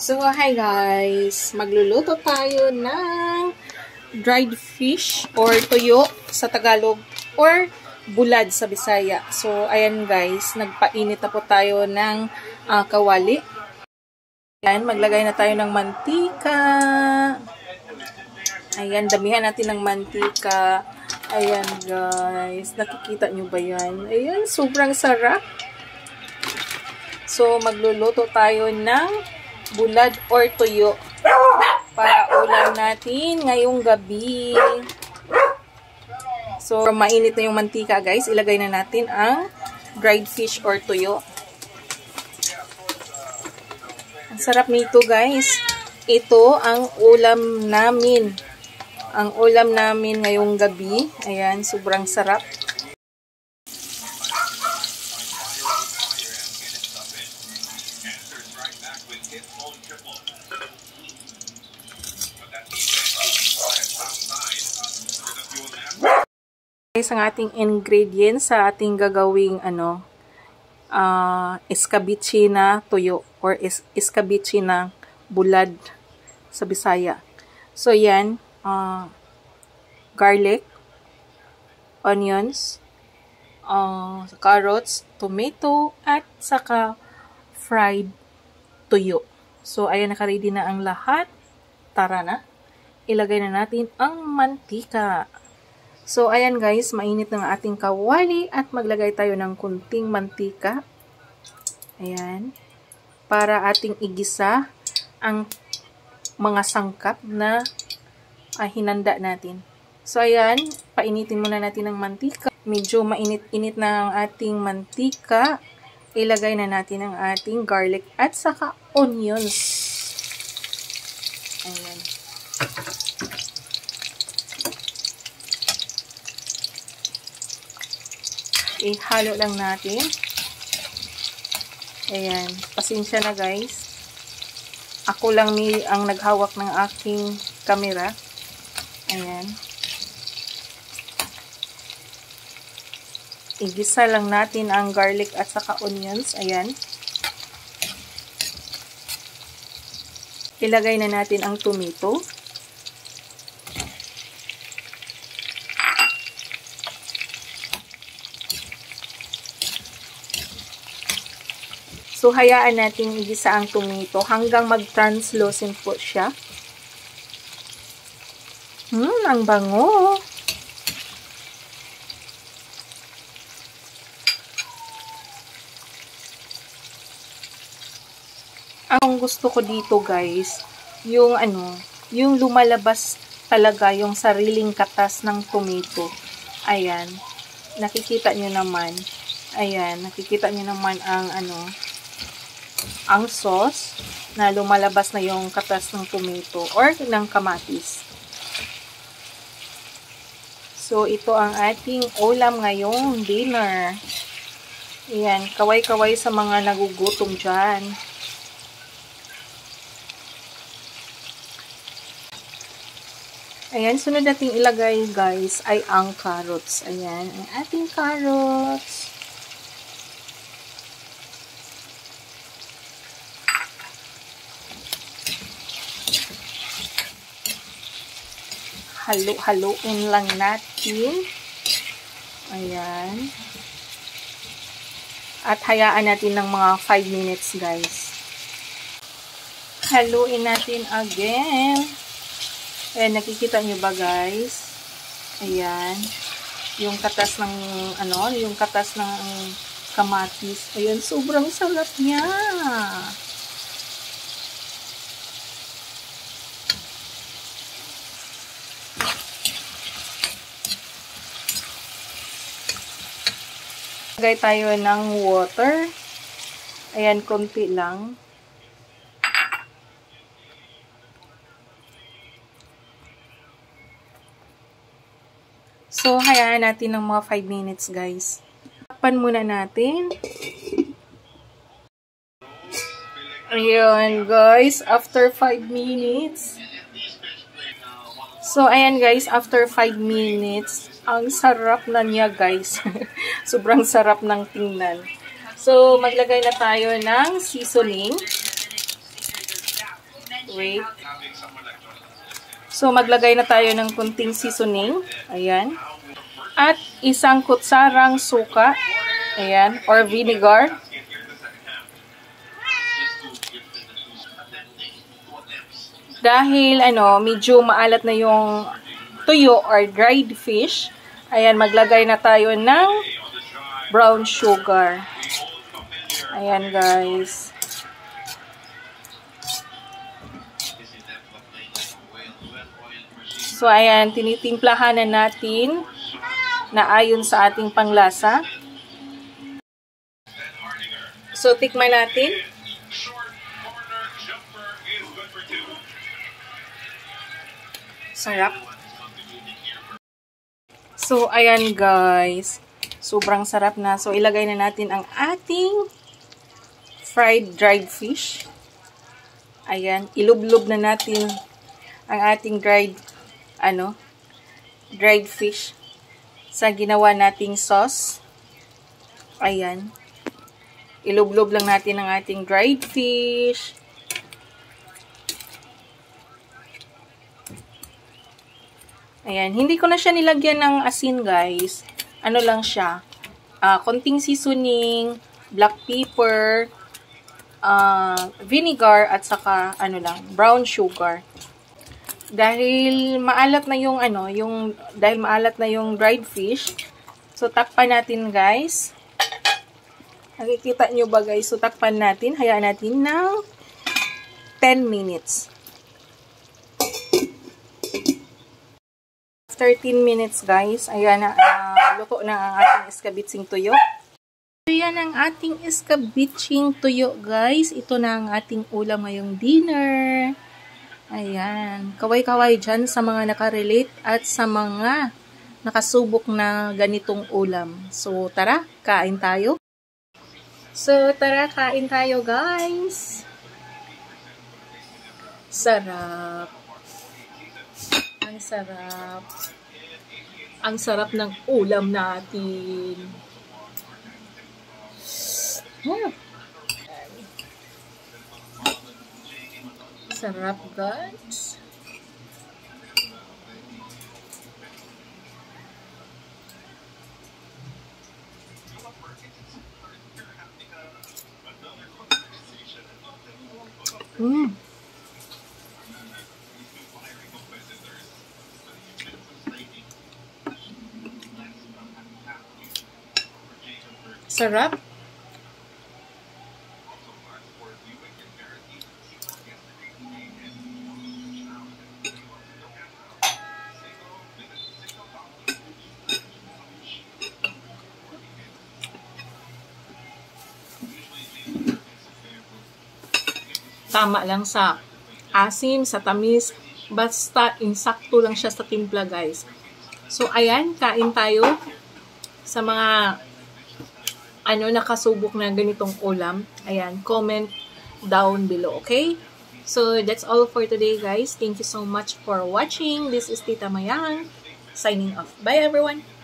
So, hi guys! Magluluto tayo ng dried fish or tuyo sa Tagalog or bulad sa Bisaya. So, ayan guys, nagpainit na po tayo ng kawali. Ayan, maglagay na tayo ng mantika. Ayan, damihan natin ng mantika. Ayan guys, nakikita nyo ba yan? Ayan, sobrang sarap. So, magluluto tayo ng bulad or tuyo para ulam natin ngayong gabi. So, mainit na yung mantika guys. Ilagay na natin ang dried fish or tuyo. Ang sarap nito guys. Ito ang ulam namin. Ang ulam namin ngayong gabi. Ayan, sobrang sarap. Sa ating ingredients sa ating gagawing escabeche na tuyo or escabeche na bulad sa Bisaya. So yan, garlic, onions, carrots, tomato, at saka fried tuyo. So ayan, naka-ready na ang lahat. Tara na, ilagay na natin ang mantika. So, ayan guys, mainit ng ating kawali at maglagay tayo ng kunting mantika. Ayan. Para ating igisa ang mga sangkap na hinanda natin. So, ayan, painitin muna natin ng mantika. Medyo mainit-init na ang ating mantika. Ilagay na natin ang ating garlic at saka onions. Ayan. Ihalo lang natin. Ayan. Pasensya na guys. Ako lang ang naghawak ng aking camera. Ayan. Igisa lang natin ang garlic at saka onions. Ayan. Ilagay na natin ang tomato. So, hayaan natin igisa ang tomato hanggang mag-translucent po siya. Ang bango! Ang gusto ko dito guys, yung lumalabas talaga yung sariling katas ng tomato. Ayan. Nakikita nyo naman. Ayan. Nakikita nyo naman ang sauce na lumalabas na yung katas ng tomato or ng kamatis. So, ito ang ating ulam ngayong dinner. Ayan, kaway-kaway sa mga nagugutom dyan. Ayan, sunod nating ilagay guys ay ang carrots. Ayan, ang ating carrots. Halo-haloin lang natin. Ayan. At hayaan natin ng mga 5 minutes, guys. Haluin natin again. Ayan, nakikita nyo ba, guys? Ayan. Yung katas ng, yung katas ng kamatis. Ayan, sobrang sarap niya. Lagay tayo ng water. Ayan, konti lang. So, hayaan natin ng mga 5 minutes, guys. Takpan muna natin. Ayan, guys. After 5 minutes. So, ayan, guys. After 5 minutes. Ang sarap na niya, guys. Sobrang sarap ng tingnan. So, maglagay na tayo ng seasoning. Wait. So, maglagay na tayo ng kunting seasoning. Ayan. At isang kutsarang suka. Ayan. Or vinegar. Dahil, medyo maalat na yung tuyo or dried fish. Ayan, maglagay na tayo ng brown sugar. Ayan, guys. So, ayan, tinitimplahan na natin na ayon sa ating panglasa. So, tikman natin. Sarap. So, ayan guys. Sobrang sarap na. So, ilagay na natin ang ating fried dried fish. Ayan. Ilublob na natin ang ating dried fish sa ginawa nating sauce. Ayan. Ilublob lang natin ang ating dried fish. Ayan. Hindi ko na siya nilagyan ng asin, guys. Ano lang siya. Konting seasoning, black pepper, vinegar, at saka, brown sugar. Dahil maalat na yung dried fish, so takpan natin, guys. Nakikita nyo ba, guys? So takpan natin, hayaan natin ng 10 minutes. 13 minutes, guys. Ayan na, luto na ang ating escabitsing tuyo. Ayan ang ating escabitsing tuyo, guys. Ito na ang ating ulam ngayong dinner. Ayan. Kaway-kaway dyan sa mga nakarelate at sa mga nakasubok na ganitong ulam. So, tara, kain tayo. So, tara, kain tayo, guys. Sarap. Ang sarap. Ang sarap ng ulam natin. Sarap, guys. Sarap. Tama lang sa asim, sa tamis, basta insakto lang siya sa timpla, guys. So, ayan, kain tayo sa mga nakasubok na ganitong ulam. Ayan, comment down below, okay? So, that's all for today, guys. Thank you so much for watching. This is Tita Mayang, signing off. Bye, everyone!